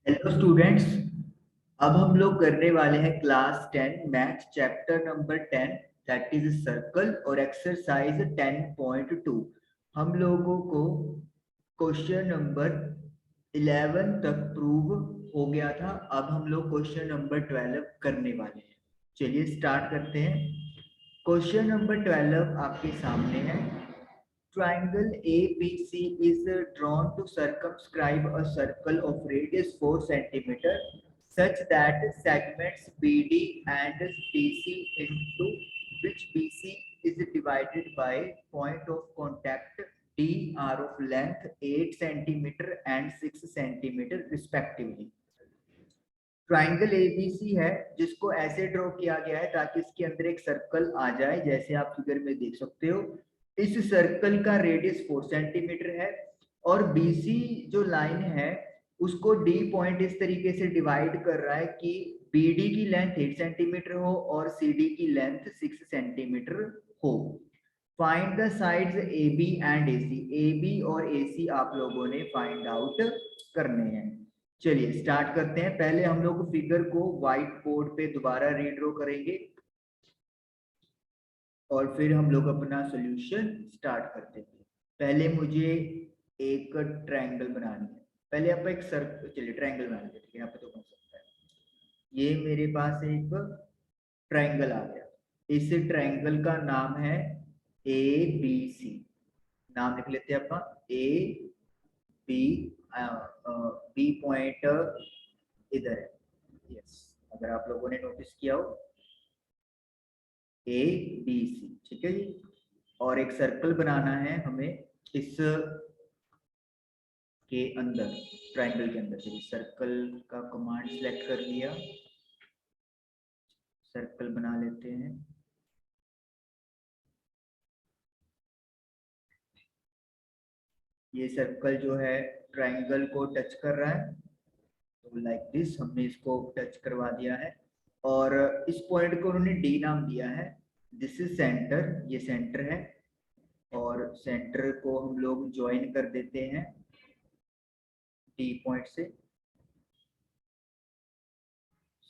Hello students. अब हम लोग करने वाले हैं class 10 maths chapter number 10 that is circle और एक्सरसाइज 10.2। हम लोगों को क्वेश्चन नंबर 11 तक प्रूव हो गया था। अब हम लोग क्वेश्चन नंबर 12 करने वाले हैं। चलिए स्टार्ट करते हैं। क्वेश्चन नंबर 12 आपके सामने है। Triangle ABC is drawn to circumscribe a circle of radius 4 centimeter such that segments BD and DC into which BC is divided by point of contact D are of length 8 centimeter and 6 centimeter respectively. Triangle ABC है जिसको ऐसे draw किया गया है ताकि इसके अंदर एक सर्कल आ जाए, जैसे आप फिगर में देख सकते हो। इस सर्कल का रेडियस 4 सेंटीमीटर है और बीसी जो लाइन है उसको डी पॉइंट इस तरीके से डिवाइड कर रहा है कि बीडी की लेंथ 8 सेंटीमीटर हो और सीडी की लेंथ 6 सेंटीमीटर हो। Find the sides A B and A C. A B और ए सी आप लोगों ने फाइंड आउट करने हैं। चलिए स्टार्ट करते हैं। पहले हम लोग फिगर को व्हाइट बोर्ड पे दोबारा रीड्रॉ करेंगे और फिर हम लोग अपना सॉल्यूशन स्टार्ट करते हैं। पहले मुझे एक ट्रायंगल बनानी है। पहले आप एक सर्कल, चलिए ट्रायंगल बना लेते हैं, यहाँ पे तो बन सकता है। ये मेरे पास एक ट्रायंगल आ गया। इस ट्रायंगल का नाम है ए बी सी। नाम लिख लेते हैं अपना ए बी। बी पॉइंट इधर है। यस, अगर आप लोगों ने नोटिस किया हो ए बी सी, ठीक है जी। और एक सर्कल बनाना है हमें इस के अंदर, ट्रायंगल के अंदर। चलिए सर्कल का कमांड सिलेक्ट कर लिया, सर्कल बना लेते हैं। ये सर्कल जो है ट्रायंगल को टच कर रहा है, तो लाइक दिस हमने इसको टच करवा दिया है और इस पॉइंट को उन्होंने डी नाम दिया है। दिस इज सेंटर, ये सेंटर है और सेंटर को हम लोग ज्वाइन कर देते हैं डी पॉइंट से।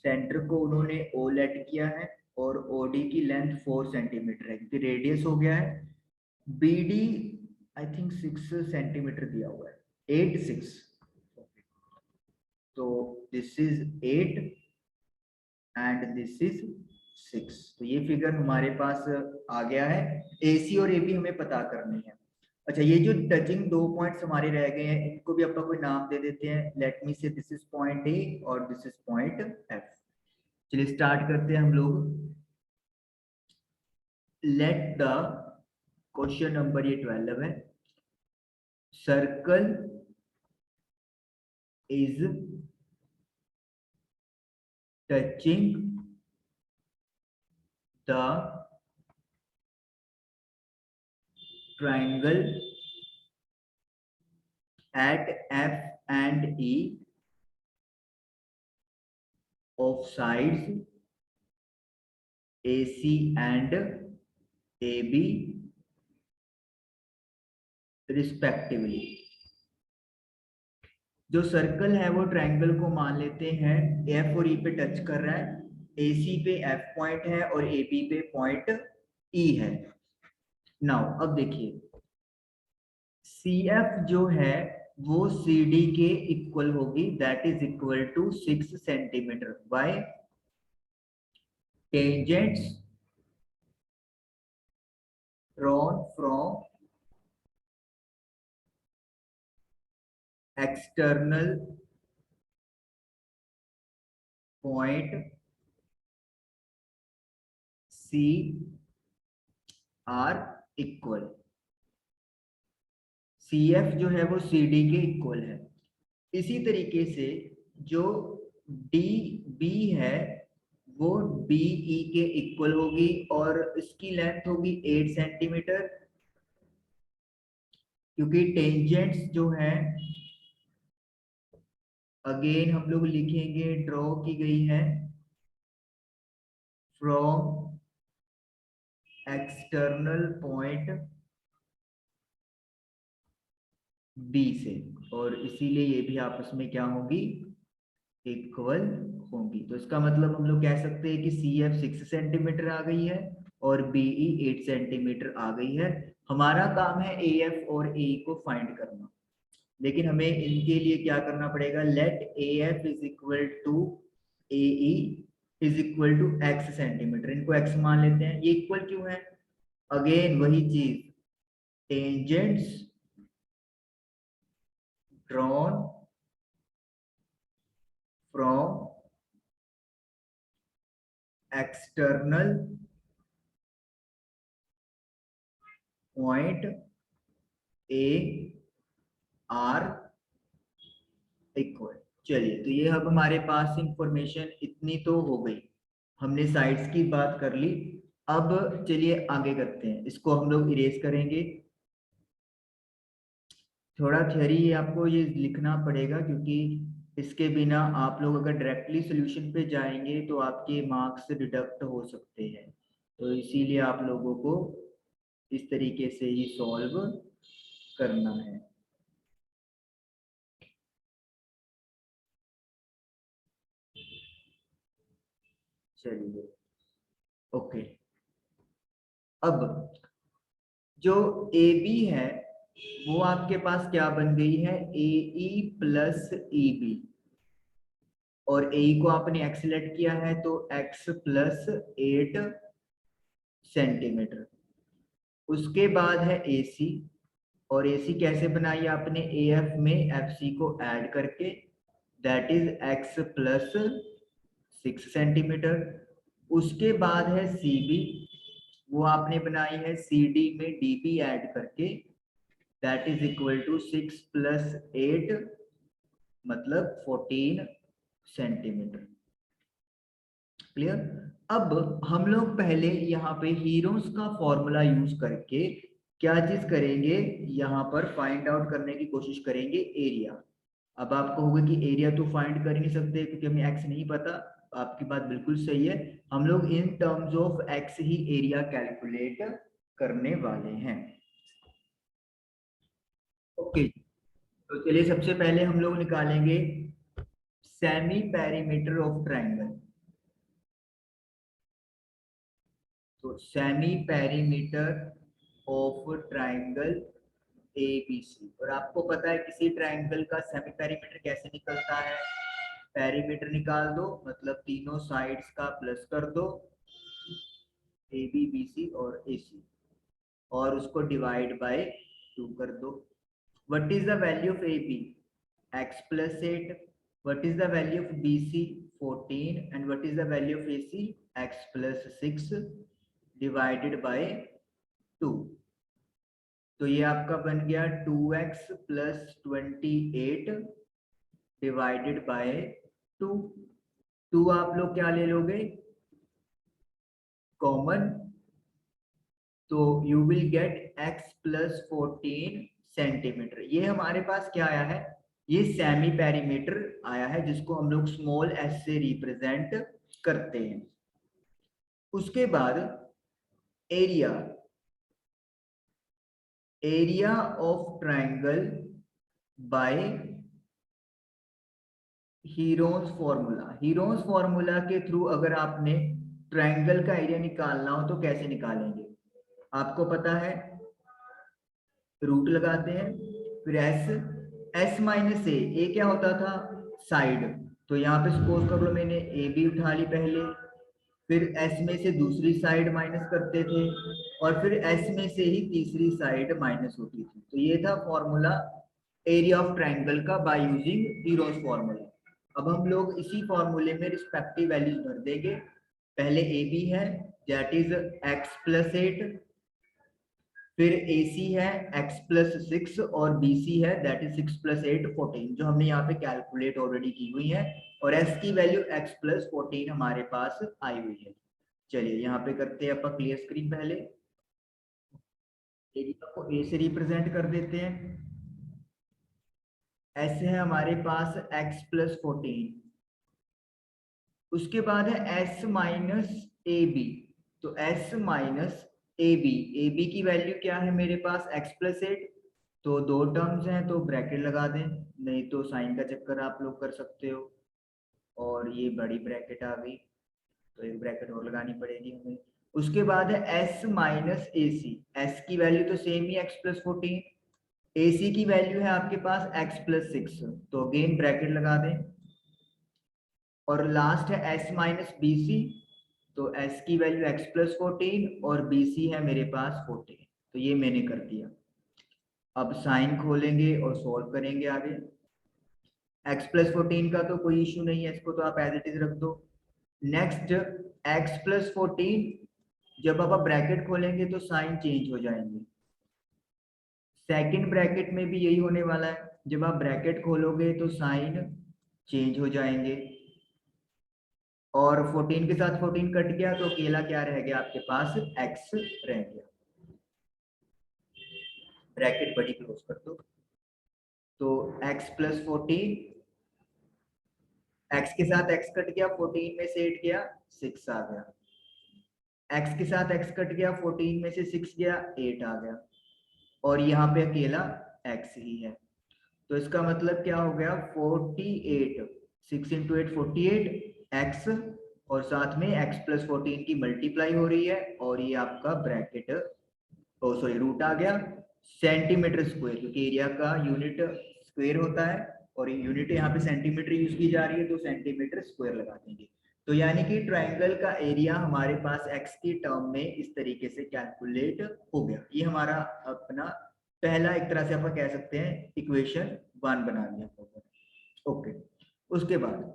सेंटर को उन्होंने ओ लेट किया है और ओडी की लेंथ 4 सेंटीमीटर है क्योंकि रेडियस हो गया है। बीडी आई थिंक 6 सेंटीमीटर दिया हुआ है, 8 6। तो this is 8 and this is 6। तो ये फिगर हमारे पास आ गया है। एसी और एबी हमें पता करनी है। अच्छा, ये जो टचिंग दो पॉइंट्स हमारे रह गए हैं इनको भी अपना कोई नाम दे देते हैं। लेट मी से दिस इज पॉइंट ए और दिस इज पॉइंट एफ। चलिए स्टार्ट करते हैं हम लोग। लेट द क्वेश्चन नंबर ये 12 है। Circle is touching the triangle at F and E of sides AC and AB respectively। जो सर्कल है वो ट्रायंगल को मान लेते हैं एफ और ई पे टच कर रहा है। एसी पे एफ पॉइंट है और एबी पे पॉइंट ई है। नाउ अब देखिए, सी एफ जो है वो सी डी के इक्वल होगी, that is equal to 6 centimetre by tangents drawn from external point C are equal। CF जो है वो CD के इक्वल है। इसी तरीके से जो DB है वो BE के इक्वल होगी और इसकी लेंथ होगी 8 सेंटीमीटर, क्योंकि टेंजेंट्स जो है अगेन हम लोग लिखेंगे ड्रॉ की गई है फ्रॉम एक्सटर्नल पॉइंट बी से, और इसीलिए ये भी आपस में क्या होगी, इक्वल होंगी। तो इसका मतलब हम लोग कह सकते हैं कि CF 6 सेंटीमीटर आ गई है और BE 8 सेंटीमीटर आ गई है। हमारा काम है AF और AE को फाइंड करना, लेकिन हमें इनके लिए क्या करना पड़ेगा, let AF is equal to AE is equal to x centimetre. इनको x मान लेते हैं। ये इक्वल क्यों है? अगेन वही चीज, tangents drawn from external point A are equal. चलिए, तो ये अब हमारे पास इंफॉर्मेशन इतनी तो हो गई, हमने साइड्स की बात कर ली। अब चलिए आगे करते हैं, इसको हम लोग इरेज करेंगे। थोड़ा थ्योरी आपको ये लिखना पड़ेगा, क्योंकि इसके बिना आप लोग अगर डायरेक्टली सॉल्यूशन पे जाएंगे तो आपके मार्क्स डिडक्ट हो सकते हैं। तो इसीलिए आप लोगों को इस तरीके से ही सॉल्व करना है। चलिए, ओके। अब जो ए बी है वो आपके पास क्या बन गई है, AE प्लस EB, और AE को आपने x सेलेक्ट किया है तो x प्लस 8 सेंटीमीटर। उसके बाद है AC, और AC कैसे बनाई आपने, AF में FC को ऐड करके, that is x plus 6 centimetre. उसके बाद है CB, वो आपने बनाई है CD में DB ऐड करके, that is equal to 6 plus 8 मतलब 14 सेंटीमीटर। क्लियर? अब हम लोग पहले यहाँ पे हीरोज का फॉर्मूला यूज करके क्या चीज करेंगे, यहाँ पर फाइंड आउट करने की कोशिश करेंगे एरिया। अब आप कहोगे कि एरिया तो फाइंड कर ही नहीं सकते क्योंकि हमें एक्स नहीं पता। आपकी बात बिल्कुल सही है, हम लोग in terms of x he area calculate करने वाले हैं। ओके, तो चलिए सबसे पहले हम लोग निकालेंगे सेमी पेरीमीटर ऑफ ट्राइंगल। तो semi perimeter of triangle ABC, और आपको पता है किसी ट्राइंगल का सेमी पेरीमीटर कैसे निकलता है, पेरीमीटर निकाल दो मतलब तीनों साइड्स का प्लस कर दो, AB BC और AC, और उसको डिवाइड बाय 2 कर दो। What is the value of AB, x plus 8। What is the value of BC, 14। And what is the value of AC, x plus 6 divided by 2। तो ये आपका बन गया 2x प्लस 28 डिवाइडेड बाय 2। 2 आप लोग क्या ले लोगे, कॉमन, तो you will get x plus 14 centimetre. ये हमारे पास क्या आया है, ये सेमी पेरीमीटर आया है जिसको हम लोग स्मॉल s से रिप्रेजेंट करते हैं। उसके बाद area, area of triangle by heron's formula. Heron's formula के थ्रू अगर आपने ट्राइंगल का एरिया निकालना हो तो कैसे निकालेंगे, आपको पता है, रूट लगाते हैं, फिर S माइनस ए क्या होता था, साइड। तो यहाँ पे सपोज कर लो मैंने ए बी उठा ली पहले, फिर S में से दूसरी साइड माइनस करते थे, और फिर S में से ही तीसरी साइड माइनस होती थी। तो ये था फॉर्मूला एरिया ऑफ ट्राइंगल का बाय यूजिंग हीरोज फॉर्मूला। अब हम लोग इसी फॉर्मूले में रिस्पेक्टिव वैल्यूज भर देंगे। पहले ए बी है दैट इज x प्लस 8, फिर AC है x प्लस 6, और BC है दैट इज 6 प्लस 8 14, जो हमने यहाँ पे कैलकुलेट ऑलरेडी की हुई है, और S की वैल्यू x प्लस 14 हमारे पास आई हुई है। चलिए यहाँ पे करते हैं अपन क्लियर स्क्रीन। पहले एरिया को A से रिप्रेजेंट कर देते हैं। S है हमारे पास x प्लस 14, उसके बाद है S माइनस ए बी। तो S माइनस ए बी की वैल्यू क्या है मेरे पास, x प्लस 8। तो दो टर्म्स हैं तो ब्रैकेट लगा दें, नहीं तो साइन का चक्कर आप लोग कर सकते हो। और ये बड़ी ब्रैकेट आ गई, तो एक ब्रैकेट और लगानी पड़ेगी हमें। उसके बाद है एस माइनस ए सी। एस की वैल्यू तो सेम ही एक्स प्लस 14, ए सी की वैल्यू है आपके पास एक्स प्लस 6, तो अगेन ब्रैकेट लगा दें। और लास्ट है एस माइनस बी सी, तो एस की वैल्यू एक्स प्लस 14 और बी सी है मेरे पास 14, तो ये मैंने कर दिया। अब साइन खोलेंगे और सॉल्व करेंगे आगे। x प्लस 14 का तो कोई इश्यू नहीं है, इसको तो आप एज इट इज रख दो। नेक्स्ट x प्लस 14, जब आप ब्रैकेट खोलेंगे तो साइन चेंज हो जाएंगे। सेकंड ब्रैकेट में भी यही होने वाला है, जब आप ब्रैकेट खोलोगे तो साइन चेंज हो जाएंगे। और 14 के साथ 14 कट गया तो अकेला क्या रह गया आपके पास, x रह गया। ब्रैकेट बड़ी क्लोज कर दो। तो x प्लस 14, x के साथ x कट गया, 14 में से 8 गया, 6 आ गया। x के साथ x कट गया, 14 में से 6 गया, 8 आ गया। और यहाँ पे अकेला x ही है, तो इसका मतलब क्या हो गया, 48, 6 इंटू 8 48 x, और साथ में x प्लस 14 की मल्टीप्लाई हो रही है, और ये आपका ब्रैकेट सॉरी रूट आ गया सेंटीमीटर स्क्वायर, क्योंकि एरिया का यूनिट स्क्वायर होता है और यूनिट यहाँ पे सेंटीमीटर यूज की जा रही है, तो सेंटीमीटर स्क्वायर लगा देंगे। तो यानी कि ट्रायंगल का एरिया हमारे पास x की टर्म में इस तरीके से कैलकुलेट हो गया। ये हमारा अपना पहला, एक तरह से आप कह सकते हैं, इक्वेशन 1 बना लिया। ओके, उसके बाद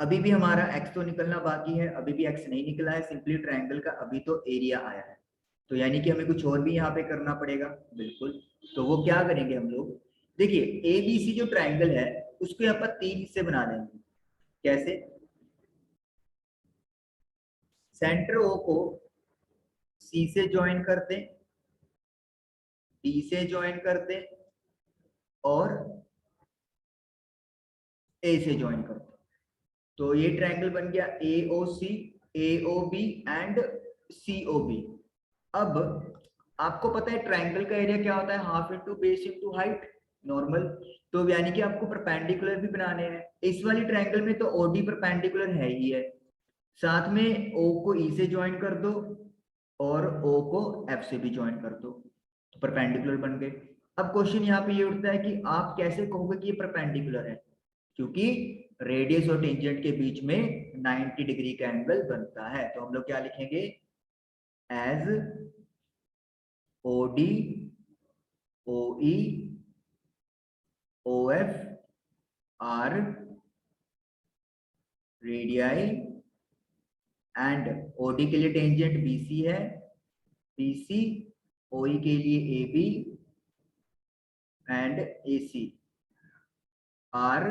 अभी भी हमारा x तो निकलना बाकी है, अभी भी x नहीं निकला है, सिंपली ट्रायंगल का अभी तो एरिया आया है, तो यानी कि हमें कुछ और भी यहाँ पे करना पड़ेगा। बिल्कुल, तो वो क्या करेंगे हम लोग, देखिए एबीसी जो ट्रायंगल है उसको यहाँ पर 3 हिस्से बना देंगे। कैसे, सेंटर ओ को सी से ज्वाइन करते हैं, डी से ज्वाइन करते हैं और ए से ज्वाइन करते हैं, तो ये ट्रायंगल बन गया AOC, AOB एंड COB। अब आपको पता है ट्रायंगल का एरिया क्या होता है, half into base into height, normal. तो यानी कि आपको परपेंडिकुलर भी बनाने हैं। इस वाली ट्रायंगल में तो OD परपेंडिकुलर है ही है, साथ में O को E से ज्वाइन कर दो और O को F से भी ज्वाइन कर दो, तो परपेंडिकुलर बन गए। अब क्वेश्चन यहाँ पे ये उठता है कि आप कैसे कहोगे कि ये परपेंडिकुलर है, क्योंकि रेडियस और टेंजेंट के बीच में 90 डिग्री का एंगल बनता है। तो हम लोग क्या लिखेंगे, as OD, OE, OF are radii, and OD के लिए टेंजेंट BC है, BC, OE के लिए AB and AC are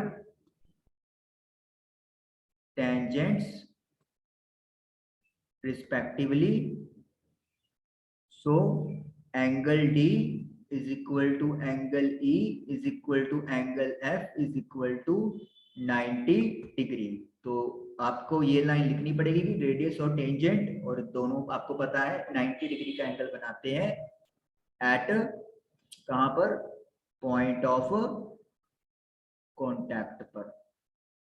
tangents respectively. So angle D is equal to angle E is equal to angle F is equal to 90 degree. तो आपको ये line लिखनी पड़ेगी कि रेडियस और टेंजेंट और दोनों आपको पता है 90 डिग्री का एंगल बनाते हैं एट कहां पर, पॉइंट ऑफ कॉन्टैक्ट पर।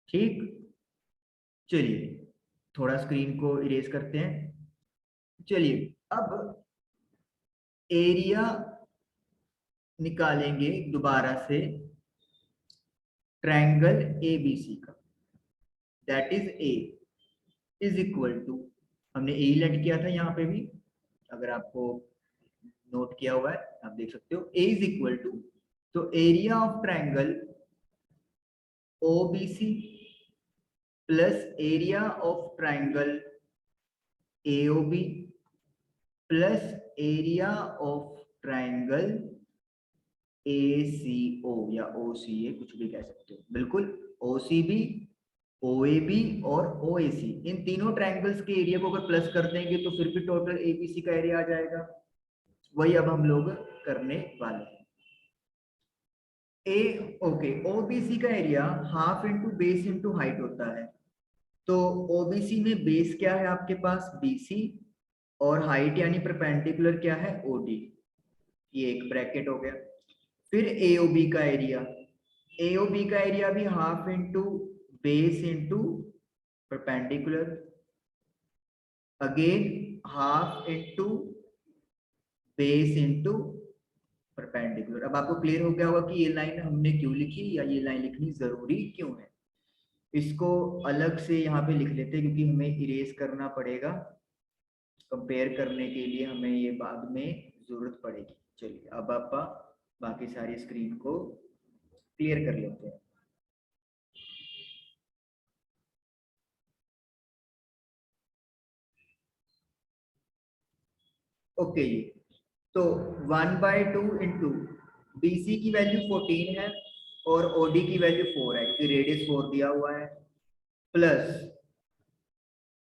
ठीक, चलिए थोड़ा स्क्रीन को इरेज करते हैं। चलिए अब एरिया निकालेंगे दोबारा से ट्रायंगल ABC का, that is A is equal to, हमने ए लेट किया था यहाँ पे भी, अगर आपको नोट किया हुआ है आप देख सकते हो, A इज इक्वल टू, तो area of triangle OBC plus area of triangle AOB plus area of triangle ACO या OCA, कुछ भी कह सकते हो, बिल्कुल OCB, OAB और OAC, इन तीनों ट्रायंगल्स के एरिया को अगर प्लस कर देंगे तो फिर भी टोटल ABC का एरिया आ जाएगा। वही अब हम लोग करने वाले हैं। OBC का area half into base into height होता है, तो OBC में बेस क्या है आपके पास, BC, और हाइट यानी परपेंडिकुलर क्या है, OD, ये एक ब्रैकेट हो गया। फिर AOB का एरिया भी half into base into perpendicular, again half into base into perpendicular. अब आपको क्लियर हो गया होगा कि ये लाइन हमने क्यों लिखी या ये लाइन लिखनी जरूरी क्यों है। इसको अलग से यहाँ पे लिख लेते हैं क्योंकि हमें इरेज करना पड़ेगा, कंपेयर करने के लिए हमें ये बाद में जरूरत पड़ेगी। चलिए अब आप बाकी सारी स्क्रीन को क्लियर कर लेते हैं। ओके जी, तो 1/2 इंटू BC की वैल्यू 14 है और OD की वैल्यू 4 है क्योंकि रेडियस 4 दिया हुआ है, प्लस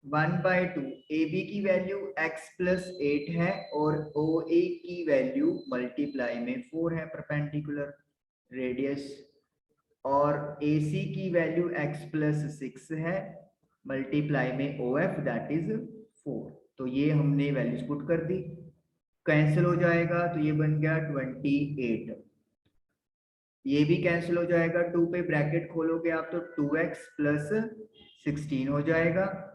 1/2 AB की वैल्यू x प्लस 8 है और OA की वैल्यू मल्टीप्लाई में 4 है परपेंडिकुलर रेडियस, और AC की वैल्यू x प्लस 6 है मल्टीप्लाई में OF दैट इज 4। तो ये हमने वैल्यूज पुट कर दी, कैंसिल हो जाएगा तो ये बन गया 28। ये भी कैंसिल हो जाएगा, 2 पे ब्रैकेट खोलोगे आप तो 2x प्लस 16 हो जाएगा।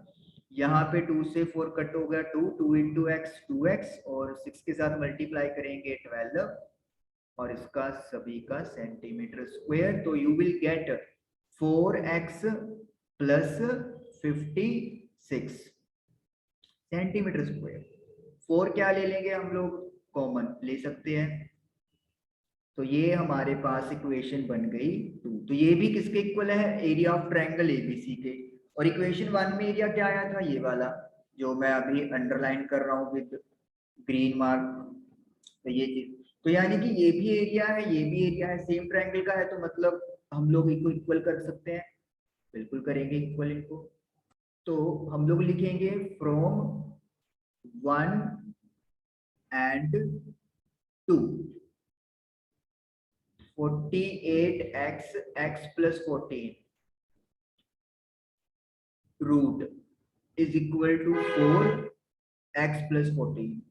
यहाँ पे 2 से 4 कट हो गया, 2 इंटू एक्स 2x और 6 के साथ मल्टीप्लाई करेंगे 12 और इसका सभी का सेंटीमीटर स्क्वायर। तो you will get 4x plus 56 centimetre square. 4 क्या ले लेंगे हम लोग, कॉमन ले सकते हैं, तो ये हमारे पास इक्वेशन बन गई 2। तो ये भी किसके इक्वल है, एरिया ऑफ ट्रायंगल एबीसी के। और इक्वेशन 1 में एरिया क्या आया था, ये वाला जो मैं अभी अंडरलाइन कर रहा हूँ विद ग्रीन मार्क। तो ये चीज, तो यानी कि ये भी एरिया है ये भी एरिया है, सेम ट्रायंगल का है, तो मतलब हम लोग इनको इक्वल कर सकते हैं, बिल्कुल करेंगे इक्वल इनको। तो हम लोग लिखेंगे from 1 and 2 48x plus 14 root is equal to 4x plus 14।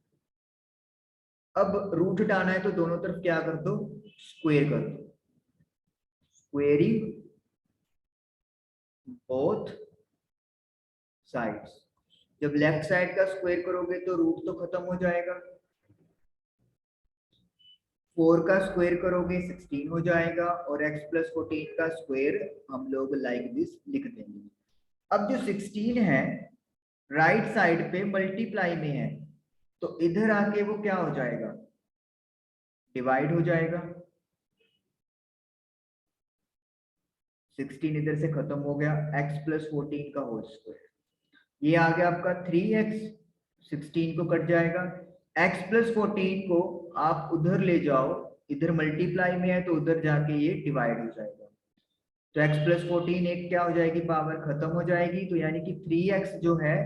अब रूट हटाना है तो दोनों तरफ क्या कर दो, स्क्वायर कर दो, स्क्वेयरिंग बोथ साइड्स। जब लेफ्ट साइड का स्क्वायर करोगे तो रूट तो खत्म हो जाएगा, 4 का स्क्वायर करोगे 16 हो जाएगा और x प्लस 14 का स्क्वायर हम लोग लाइक दिस लिख देंगे। अब जो 16 है राइट साइड पे मल्टीप्लाई में है, तो इधर आके वो क्या हो जाएगा, डिवाइड हो जाएगा। 16 इधर से खत्म हो गया, x प्लस 14 का होल स्क्वायर, ये आ गया आपका 3x, 16 को कट जाएगा, x प्लस 14 को आप उधर ले जाओ, इधर मल्टीप्लाई में है तो उधर जाके ये डिवाइड हो जाएगा। तो x प्लस 14 एक क्या हो जाएगी, पावर खत्म हो जाएगी, तो यानी कि 3x जो है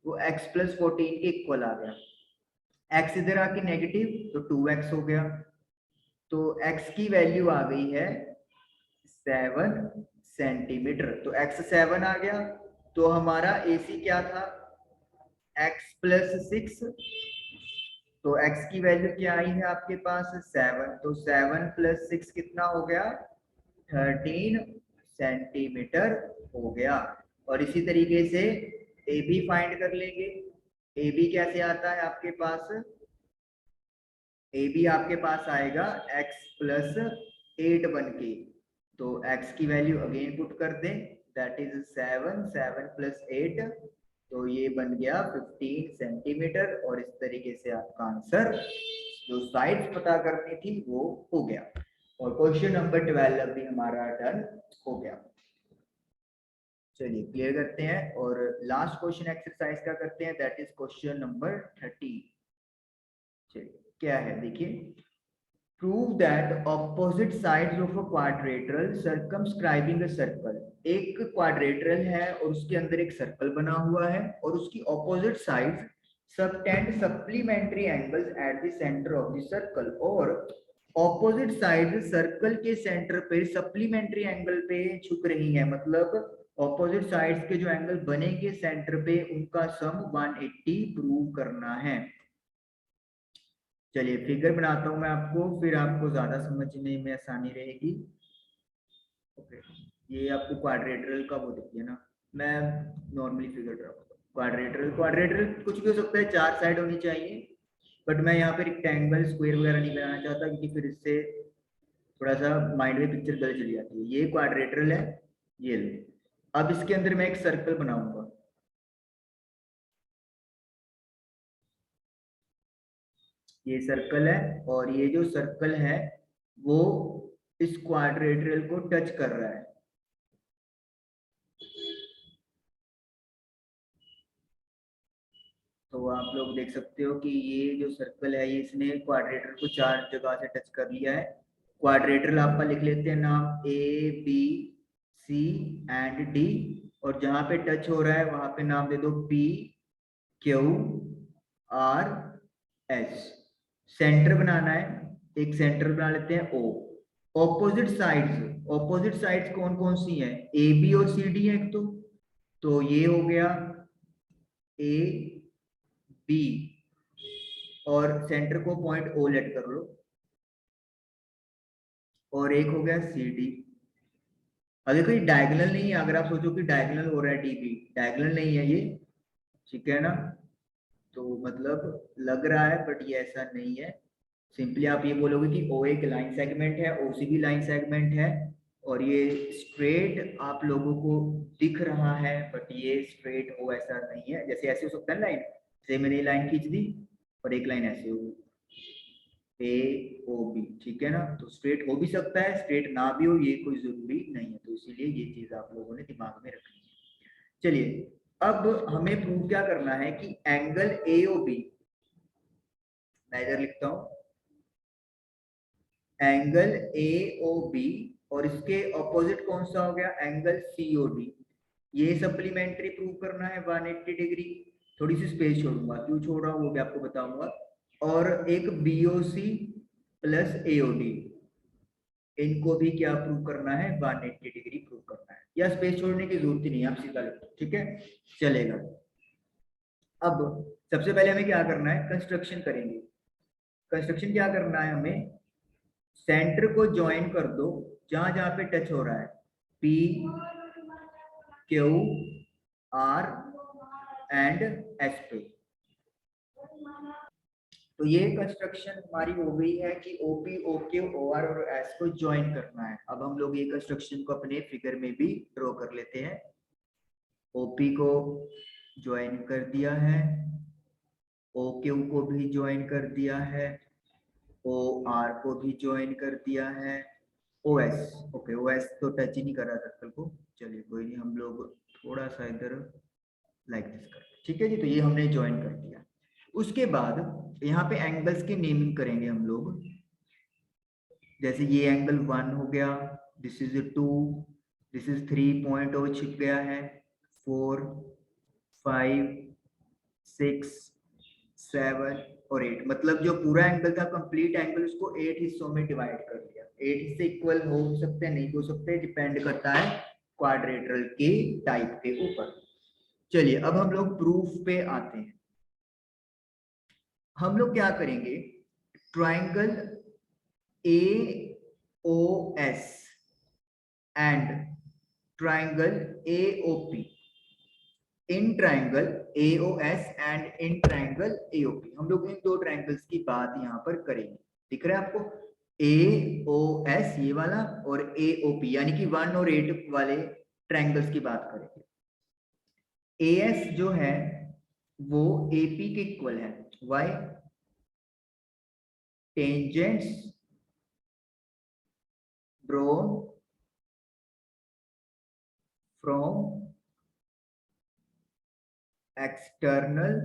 वो x प्लस 14 के इक्वल आ गया। x इधर आके नेगेटिव तो 2x हो गया, तो x की वैल्यू आ गई है 7 सेंटीमीटर। तो x 7 आ गया, तो हमारा AC क्या था, x प्लस 6, तो x की वैल्यू क्या आई है आपके पास 7, तो 7 प्लस 6 कितना हो गया, 13 सेंटीमीटर हो गया। और इसी तरीके से ए बी फाइंड कर लेंगे। ए बी कैसे आता है आपके पास, ए बी आपके पास आएगा x प्लस 8 बन के, तो x की वैल्यू अगेन पुट कर दें, दैट इज 7 प्लस 8, तो ये बन गया 15 सेंटीमीटर। और इस तरीके से आपका आंसर जो साइड्स पता करनी थी वो हो गया, और क्वेश्चन नंबर 12 भी हमारा डन हो गया। चलिए क्लियर करते हैं और लास्ट क्वेश्चन एक्सरसाइज का करते हैं, दैट इज क्वेश्चन नंबर 30। चलिए क्या है देखिए, prove that opposite sides of a quadrilateral circumscribing a circle. एक क्वाड्रेटरल है और उसके अंदर एक सर्कल बना हुआ है और उसकी opposite sides subtend supplementary angles at the centre of the circle, और ऑपोजिट साइड सर्कल के सेंटर पे सप्लीमेंट्री एंगल पे झुक रही है, मतलब ऑपोजिट साइड्स के जो एंगल बनेंगे सेंटर पे उनका सम 180 प्रूव करना है। चलिए फिगर बनाता हूं मैं आपको, फिर आपको ज्यादा समझने में आसानी रहेगी। ओके, ये आपको क्वाड्रेटरल का वो दिखिए ना, मैं नॉर्मली फिगर ड्रा करता हूँ। क्वाड्रेटरल कुछ भी हो सकता है, 4 साइड होनी चाहिए, बट मैं यहाँ पे रेक्टेंगल स्क्वायर वगैरह नहीं बनाना चाहता, क्योंकि फिर इससे थोड़ा सा माइंड में पिक्चर गलत चली जाती है। ये क्वाड्रेटरल है, ये लो। अब इसके अंदर मैं एक सर्कल बनाऊंगा, ये सर्कल है, और ये जो सर्कल है वो इस क्वाड्रेटरल को टच कर रहा है। तो आप लोग देख सकते हो कि ये जो सर्कल है, ये इसने क्वाड्रेटर को 4 जगह से टच कर लिया है। क्वाड्रेटर आपका लिख लेते हैं नाम ABCD, और जहां पे टच हो रहा है वहां पे नाम दे दो PQRS। सेंटर बनाना है, एक सेंटर बना लेते हैं O। ऑपोजिट साइड्स कौन कौन सी हैं? AB और CD है एक तो ये हो गया AB, और सेंटर को पॉइंट O लेट कर लो, और एक हो गया CD। अब देखो ये डायगोनल नहीं है, अगर आप सोचो कि डायगोनल हो रहा है DB, डायगोनल नहीं है ये, ठीक है ना? तो मतलब लग रहा है बट ये ऐसा नहीं है। सिंपली आप ये बोलोगे कि O एक लाइन सेगमेंट है, OC भी लाइन सेगमेंट है, और ये स्ट्रेट आप लोगों को दिख रहा है, बट ये स्ट्रेट हो ऐसा नहीं है। जैसे ऐसे हो सकता है लाइन, जैसे मैंने लाइन खींच दी और एक लाइन ऐसे होगी AOB, ठीक है ना? तो स्ट्रेट हो भी सकता है, स्ट्रेट ना भी हो, ये कोई जरूरी नहीं है। तो इसीलिए ये चीज आप लोगों ने दिमाग में रखनी है। चलिए, अब हमें प्रूव क्या करना है कि एंगल AOB, मैं इधर लिखता हूं एंगल AOB, और इसके ऑपोजिट कौन सा हो गया? Angle COD। ये सप्लीमेंट्री प्रूव करना है 180 डिग्री। थोड़ी सी स्पेस छोड़ूंगा, क्यों छोड़ रहा हूँ वो भी आपको बताऊंगा। और एक BOC प्लस AOD, इनको भी क्या प्रूव करना है? 180 डिग्री प्रूव करना है। या स्पेस छोड़ने की जरूरत ही नहीं है, आप सीधा लिखो, ठीक है, चलेगा। अब सबसे पहले हमें क्या करना है? कंस्ट्रक्शन करेंगे। कंस्ट्रक्शन क्या करना है हमें? सेंटर को ज्वाइन कर दो जहां जहां पे टच हो रहा है, PQR एंड S पे। तो ये कंस्ट्रक्शन हमारी हो गई है कि OP, OK, OR और S को ज्वाइन करना है। अब हम लोग ये कंस्ट्रक्शन को अपने फिगर में भी ड्रॉ कर लेते हैं। OP को ज्वाइन कर दिया है, OQ को भी ज्वाइन कर दिया है, OR को भी ज्वाइन कर दिया है, OS, ओके, OS तो टच ही नहीं कर रहा सर्कल को। चलिए कोई नहीं, हम लोग थोड़ा सा इधर लाइक दिस करते, ठीक है जी। तो ये हमने ज्वाइन कर दिया। उसके बाद यहाँ पे एंगल्स की नेमिंग करेंगे हम लोग। जैसे ये एंगल 1 हो गया, this is 2, this is 3 point और छिप गया है, 4, 5, 6, 7 और 8। मतलब जो पूरा एंगल था, कंप्लीट एंगल, उसको 8 हिस्सों में डिवाइड कर दिया। 8 हिस्से इक्वल हो सकते हैं, नहीं हो सकते, डिपेंड करता है क्वाड्रेटरल के टाइप के ऊपर। चलिए अब हम लोग प्रूफ पे आते हैं। हम लोग क्या करेंगे? Triangle AOS and triangle AOP, in triangle AOS and in triangle AOP, हम लोग इन दो ट्राइंगल्स की बात यहाँ पर करेंगे। दिख रहा है आपको? AOS ये वाला, और AOP यानी कि 1 और 8 वाले ट्राइंगल्स की बात करेंगे। AS जो है वो AP के इक्वल है। Why? Tangents drawn from external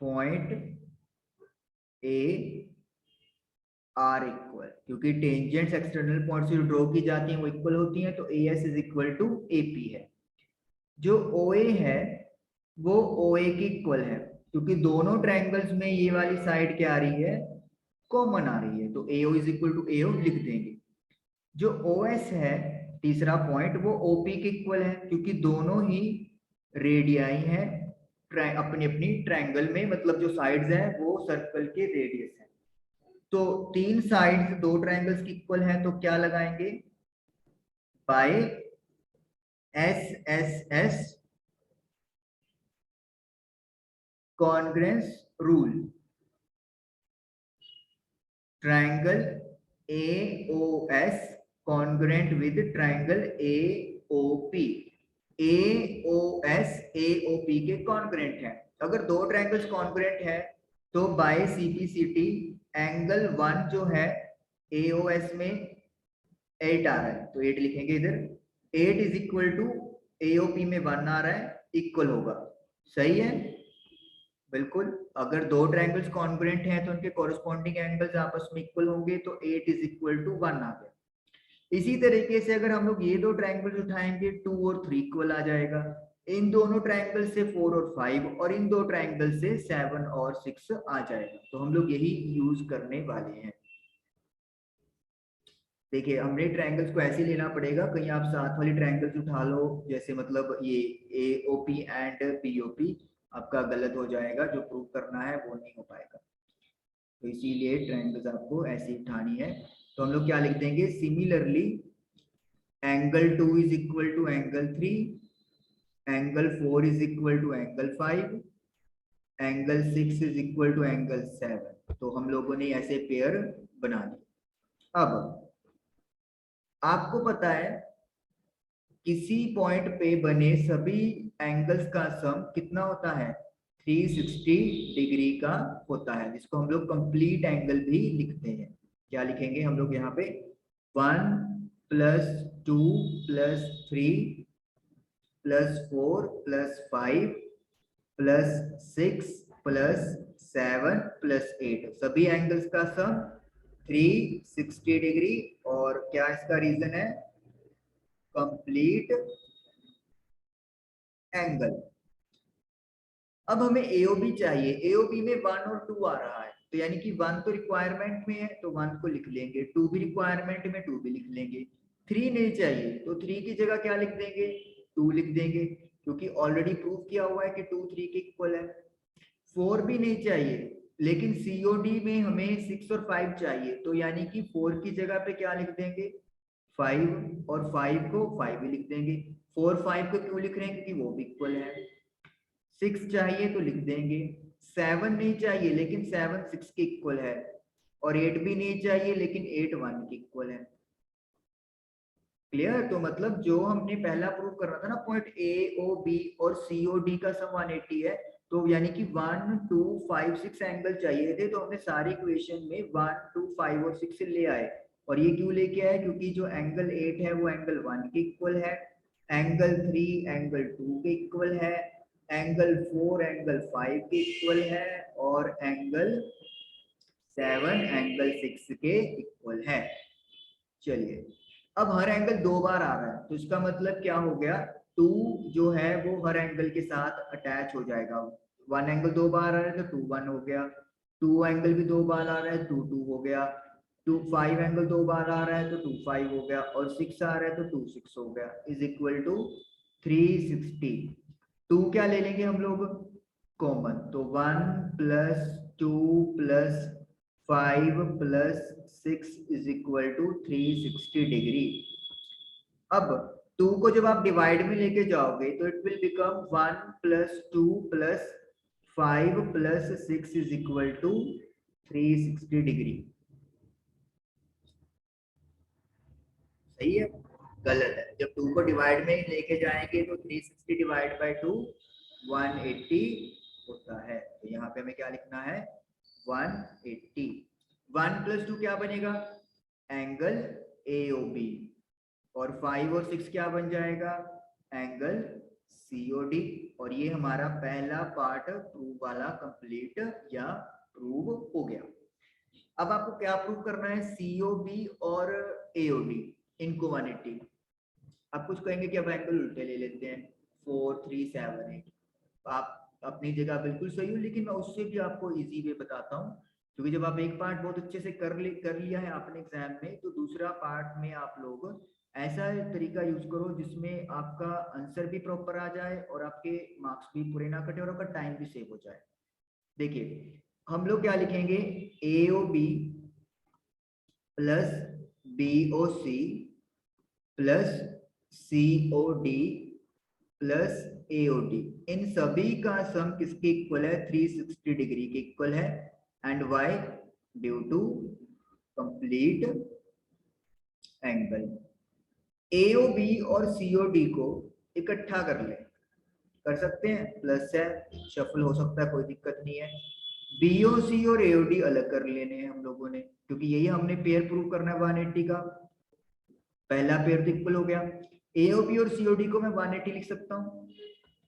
point A are equal, क्योंकि टेंजेंट्स एक्सटर्नल पॉइंट से ड्रॉ की जाती हैं वो इक्वल होती हैं, तो AS is equal to AP है। जो OA है वो OA के इक्वल है, क्योंकि दोनों ट्रायंगल्स में ये वाली साइड क्या आ रही है? कॉमन आ रही है, तो AO is equal to AO लिख देंगे। जो OS है तीसरा पॉइंट, वो OP के इक्वल है, क्योंकि दोनों ही रेडियाई हैं अपनी अपनी ट्रायंगल में, मतलब जो साइड्स हैं वो सर्कल के रेडियस है। तो तीन साइड्स दो ट्रायंगल्स की इक्वल है तो क्या लगाएंगे, by S S S congruence rule, triangle AOS congruent with triangle AOP, AOS AOP के कॉन्ग्रेंट है। अगर दो ट्रायंगल्स कॉन्ग्रेंट है तो बाय CPCT एंगल 1 जो है AOS में 8 आ रहा है तो 8 लिखेंगे इधर, 8 इज इक्वल टू AOP में 1 आ रहा है, इक्वल होगा। सही है, बिल्कुल। अगर दो ट्रायंगल्स कॉन्ग्रुएंट हैं तो उनके कॉरेस्पॉन्डिंग एंगल्स आपस में इक्वल होंगे तो 8 इज इक्वल टू 1 आ गया। इसी तरीके से अगर हम लोग ये दो ट्रायंगल्स उठाएंगे 2 और 3 इक्वल आ जाएगा, इन दोनों ट्रायंगल से 4 और 5 और इन दो ट्रायंगल से 7 और 6 आ जाएगा। तो हम लोग यही यूज करने वाले हैं। देखिए हमने ट्रायंगल्स को ऐसे लेना पड़ेगा, कहीं आप साथ वाली ट्रायंगल्स उठा लो, जैसे मतलब ये AOP एंड POP, आपका गलत हो जाएगा, जो प्रूव करना है वो नहीं हो पाएगा। तो इसीलिए ट्रायंगल्स आपको ऐसे उठानी है। तो हम लोग क्या लिख देंगे, similarly angle 2 is equal to angle 3, angle 4 is equal to angle 5, angle 6 is equal to angle 7। तो हम लोगों ने ऐसे पेयर बना दी। अब आपको पता है किसी पॉइंट पे बने सभी एंगल्स का सम कितना होता है, 360 डिग्री का होता है, जिसको हम लोग कंप्लीट एंगल भी लिखते हैं। क्या लिखेंगे हम लोग यहाँ पे, 1 plus 2 plus 3 plus 4 plus 5 plus 6 plus 7 plus 8, सभी एंगल्स का सम 360 डिग्री। और क्या इसका रीजन है, कंप्लीट एंगल। अब हमें AOB चाहिए, AOB में 1 और 2 आ रहा है, तो यानी कि 1 तो रिक्वायरमेंट में है तो 1 को लिख लेंगे, 2 भी रिक्वायरमेंट में 2 भी लिख लेंगे। 3 नहीं चाहिए तो 3 की जगह क्या लिख देंगे, 2 लिख देंगे, क्योंकि ऑलरेडी प्रूव किया हुआ है कि 2 3 के इक्वल है। 4 भी नहीं चाहिए, लेकिन COD में हमें 6 और 5 चाहिए, तो यानी कि 4 की जगह पे क्या लिख देंगे, 5, और 5 को 5 भी लिख देंगे। 4 5 को क्यों लिख रहे हैं, क्योंकि वो भी इक्वल है। 6 चाहिए तो लिख देंगे, 7 नहीं चाहिए लेकिन 7 6 के इक्वल है, और 8 भी नहीं चाहिए लेकिन 8 1 के इक्वल है। क्लियर, तो मतलब जो हमने पहला प्रूव करना था ना, पॉइंट AOB और COD का सम 180 है, तो यानी कि 1 2 5 6 एंगल चाहिए थे, तो हमने सारी इक्वेशन में 1 2 5 और 6 ले आए। और ये क्यों लेके आए, क्योंकि जो एंगल 8 है वो एंगल 1 के इक्वल है, एंगल 3 एंगल 2 के इक्वल है, एंगल 4 एंगल 5 के इक्वल है, और एंगल 7 एंगल 6 के इक्वल है। चलिए, अब हर एंगल 2 बार आ रहा है तो इसका मतलब क्या हो गया, 2 जो है वो हर एंगल के साथ अटैच हो जाएगा। 1 एंगल 2 बार आ रहा है तो 2 1 हो गया, 2 एंगल भी 2 बार आ रहा है 2 2 हो गया, 2 5 एंगल 2 बार आ रहा है तो 2 5 हो गया, और 6 आ रहा है तो 2 6 हो गया, इज इक्वल टू 360। 2 क्या ले लेंगे हम लोग, कॉमन, तो 1 plus 2 plus 5 plus 6 is equal to 360 degree. अब 2 को जब आप डिवाइड में लेके जाओगे तो it will become 1 plus 2 plus 5 plus 6 is equal to 360 degree. सही है, गलत है, जब 2 को डिवाइड में लेके जाएंगे तो 360 डिवाइड बाय 2 180 होता है। तो यहाँ पे हमें क्या लिखना है, 180। 1 प्लस 2 क्या बनेगा, एंगल AOB, और 5 और 6 क्या बन जाएगा, एंगल COD। और ये हमारा पहला पार्ट प्रूव वाला कंप्लीट या प्रूव हो गया। अब आपको क्या प्रूव करना है, COB और AOD, इनको 180। आप कुछ कहेंगे कि अब एंगल उल्टे ले लेते हैं, 4 3 7 8, आप अपनी जगह बिल्कुल सही हो, लेकिन मैं उससे भी आपको इजी वे बताता हूँ, क्योंकि जब आप एक पार्ट बहुत अच्छे से कर लिया है आपने एग्जाम में, तो दूसरा पार्ट में आप लोग ऐसा तरीका यूज करो जिसमें आपका आंसर भी प्रॉपर आ जाए और आपके मार्क्स भी पूरे ना कटे और आपका टाइम भी सेव हो जाए। देखिए हम लोग क्या लिखेंगे, AOB plus BOC plus COD plus AOD, इन सभी का सम किसके इक्वल है? 360 डिग्री के इक्वल है। And why? Due to complete angle. AOB और COD को इकट्ठा कर ले, कर सकते हैं, प्लस है, शफल हो सकता है, कोई दिक्कत नहीं है। BOC और AOD अलग कर लेने हैं हम लोगों ने, क्योंकि यही हमने पेयर प्रूव करना है 180 का। पहला पेयर तो इक्वल हो गया। AOB और COD को मैं 180 लिख सकता हूँ,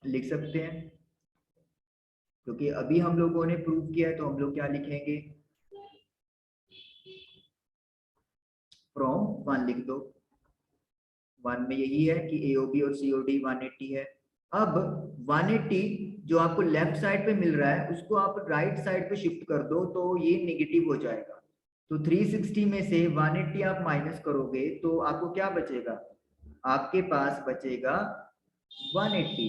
लिख सकते हैं, क्योंकि अभी हम लोगों ने प्रूव किया है, तो हम लोग क्या लिखेंगे? फ्रॉम 1 लिख दो। 1 में यही है कि AOB और COD 180 है। अब 180 जो आपको लेफ्ट साइड पे मिल रहा है, उसको आप राइट साइड पे शिफ्ट कर दो, तो ये नेगेटिव हो जाएगा। तो 360 में से 180 आप माइनस करोगे तो आपको क्या बचेगा? आपके पास बचेगा 180।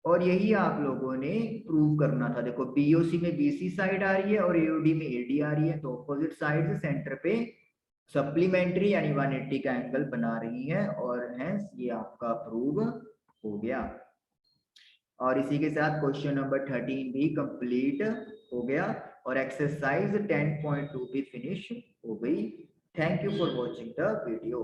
और यही आप लोगों ने प्रूव करना था। देखो, BOC में BC साइड आ रही है और AOD में AD आ रही है, तो ऑपोजिट साइड से सेंटर पे सप्लीमेंट्री यानी 180 का एंगल बना रही है, और हेंस ये आपका प्रूव हो गया। और इसी के साथ क्वेश्चन नंबर 13 भी कंप्लीट हो गया और एक्सरसाइज 10.2 भी फिनिश हो गई। Thank you for watching the video.